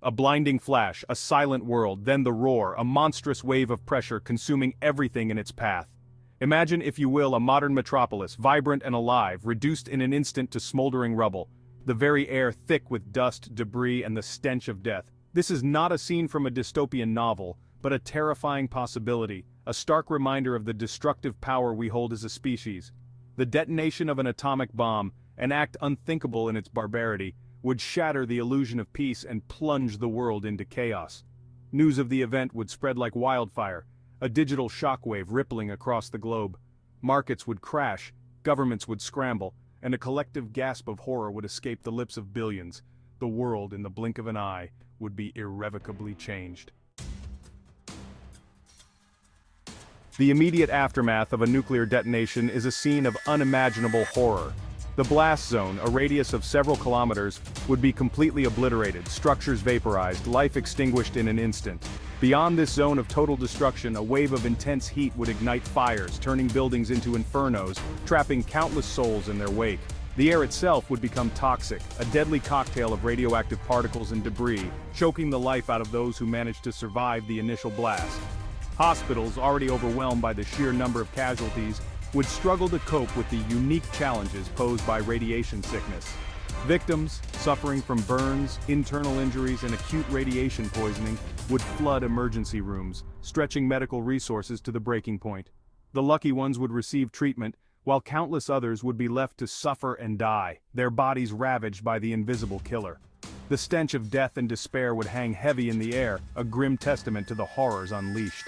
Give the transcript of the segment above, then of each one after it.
A blinding flash, a silent world, then the roar, a monstrous wave of pressure consuming everything in its path. Imagine, if you will, a modern metropolis, vibrant and alive, reduced in an instant to smoldering rubble. The very air thick with dust, debris, and the stench of death. This is not a scene from a dystopian novel, but a terrifying possibility, a stark reminder of the destructive power we hold as a species. The detonation of an atomic bomb, an act unthinkable in its barbarity, would shatter the illusion of peace and plunge the world into chaos. News of the event would spread like wildfire, a digital shockwave rippling across the globe. Markets would crash, governments would scramble, and a collective gasp of horror would escape the lips of billions. The world, in the blink of an eye, would be irrevocably changed. The immediate aftermath of a nuclear detonation is a scene of unimaginable horror. The blast zone, a radius of several kilometers, would be completely obliterated, structures vaporized, life extinguished in an instant. Beyond this zone of total destruction, a wave of intense heat would ignite fires, turning buildings into infernos, trapping countless souls in their wake. The air itself would become toxic, a deadly cocktail of radioactive particles and debris, choking the life out of those who managed to survive the initial blast. Hospitals, already overwhelmed by the sheer number of casualties, would struggle to cope with the unique challenges posed by radiation sickness. Victims, suffering from burns, internal injuries, and acute radiation poisoning, would flood emergency rooms, stretching medical resources to the breaking point. The lucky ones would receive treatment, while countless others would be left to suffer and die, their bodies ravaged by the invisible killer. The stench of death and despair would hang heavy in the air, a grim testament to the horrors unleashed.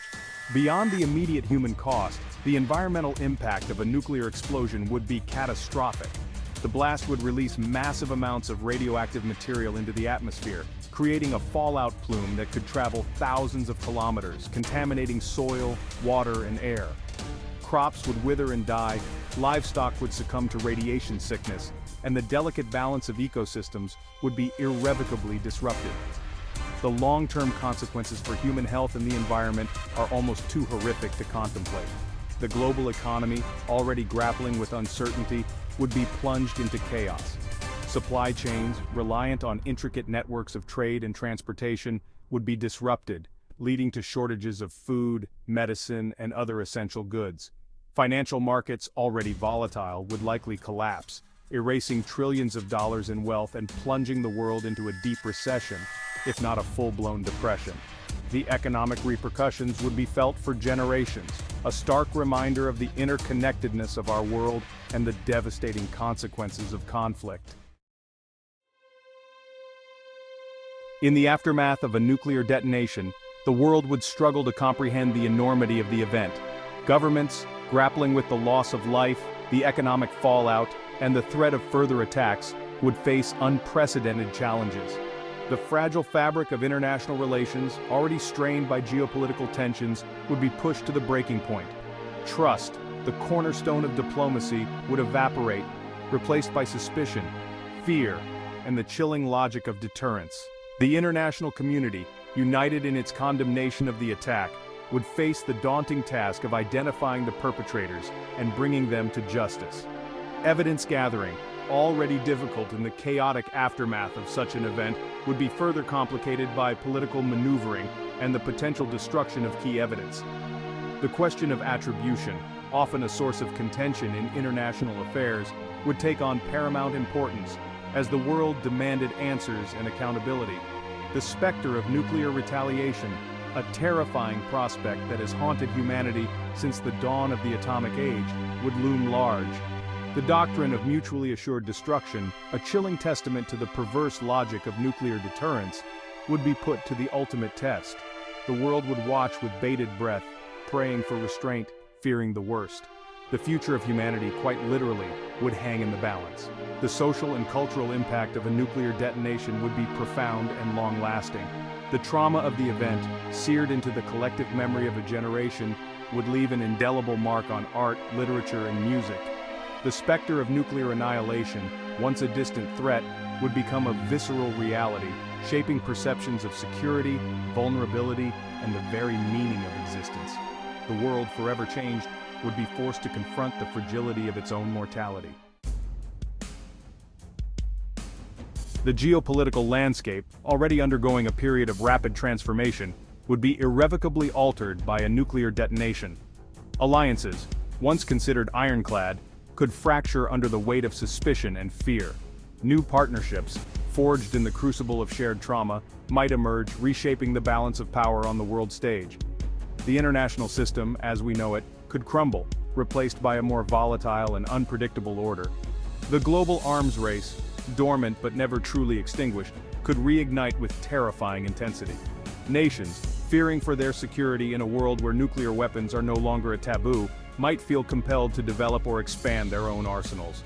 Beyond the immediate human cost, the environmental impact of a nuclear explosion would be catastrophic. The blast would release massive amounts of radioactive material into the atmosphere, creating a fallout plume that could travel thousands of kilometers, contaminating soil, water, and air. Crops would wither and die, livestock would succumb to radiation sickness, and the delicate balance of ecosystems would be irrevocably disrupted. The long-term consequences for human health and the environment are almost too horrific to contemplate. The global economy, already grappling with uncertainty, would be plunged into chaos. Supply chains, reliant on intricate networks of trade and transportation, would be disrupted, leading to shortages of food, medicine, and other essential goods. Financial markets, already volatile, would likely collapse, erasing trillions of dollars in wealth and plunging the world into a deep recession, if not a full-blown depression. The economic repercussions would be felt for generations, a stark reminder of the interconnectedness of our world and the devastating consequences of conflict. In the aftermath of a nuclear detonation, the world would struggle to comprehend the enormity of the event. Governments, grappling with the loss of life, the economic fallout, and the threat of further attacks, would face unprecedented challenges. The fragile fabric of international relations, already strained by geopolitical tensions, would be pushed to the breaking point. Trust, the cornerstone of diplomacy, would evaporate, replaced by suspicion, fear, and the chilling logic of deterrence. The international community, united in its condemnation of the attack, would face the daunting task of identifying the perpetrators and bringing them to justice. Evidence gathering, already difficult in the chaotic aftermath of such an event, would be further complicated by political maneuvering and the potential destruction of key evidence. The question of attribution, often a source of contention in international affairs, would take on paramount importance as the world demanded answers and accountability. The specter of nuclear retaliation, a terrifying prospect that has haunted humanity since the dawn of the atomic age, would loom large. The doctrine of mutually assured destruction, a chilling testament to the perverse logic of nuclear deterrence, would be put to the ultimate test. The world would watch with bated breath, praying for restraint, fearing the worst. The future of humanity, quite literally, would hang in the balance. The social and cultural impact of a nuclear detonation would be profound and long-lasting. The trauma of the event, seared into the collective memory of a generation, would leave an indelible mark on art, literature, and music. The specter of nuclear annihilation, once a distant threat, would become a visceral reality, shaping perceptions of security, vulnerability, and the very meaning of existence. The world, forever changed, would be forced to confront the fragility of its own mortality. The geopolitical landscape, already undergoing a period of rapid transformation, would be irrevocably altered by a nuclear detonation. Alliances, once considered ironclad, could fracture under the weight of suspicion and fear. New partnerships, forged in the crucible of shared trauma, might emerge, reshaping the balance of power on the world stage. The international system, as we know it, could crumble, replaced by a more volatile and unpredictable order. The global arms race, dormant but never truly extinguished, could reignite with terrifying intensity. Nations, fearing for their security in a world where nuclear weapons are no longer a taboo, might feel compelled to develop or expand their own arsenals.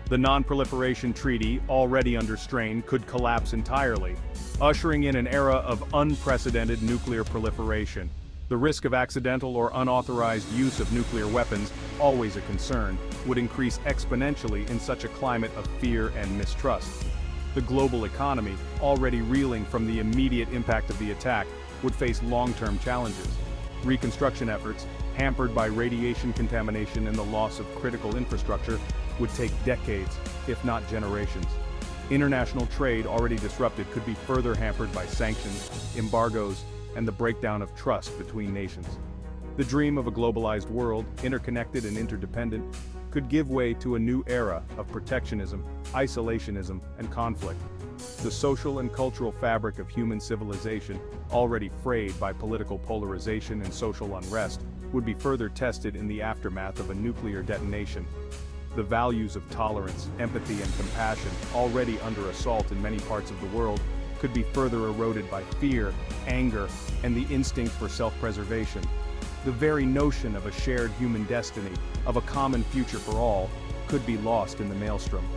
The Non-Proliferation Treaty, already under strain, could collapse entirely, ushering in an era of unprecedented nuclear proliferation. The risk of accidental or unauthorized use of nuclear weapons, always a concern, would increase exponentially in such a climate of fear and mistrust. The global economy, already reeling from the immediate impact of the attack, would face long-term challenges. Reconstruction efforts, hampered by radiation contamination and the loss of critical infrastructure, would take decades, if not generations. International trade, already disrupted, could be further hampered by sanctions, embargoes, and the breakdown of trust between nations. The dream of a globalized world, interconnected and interdependent, could give way to a new era of protectionism, isolationism, and conflict. The social and cultural fabric of human civilization, already frayed by political polarization and social unrest, would be further tested in the aftermath of a nuclear detonation. The values of tolerance, empathy, and compassion, already under assault in many parts of the world, could be further eroded by fear, anger, and the instinct for self-preservation. The very notion of a shared human destiny, of a common future for all, could be lost in the maelstrom.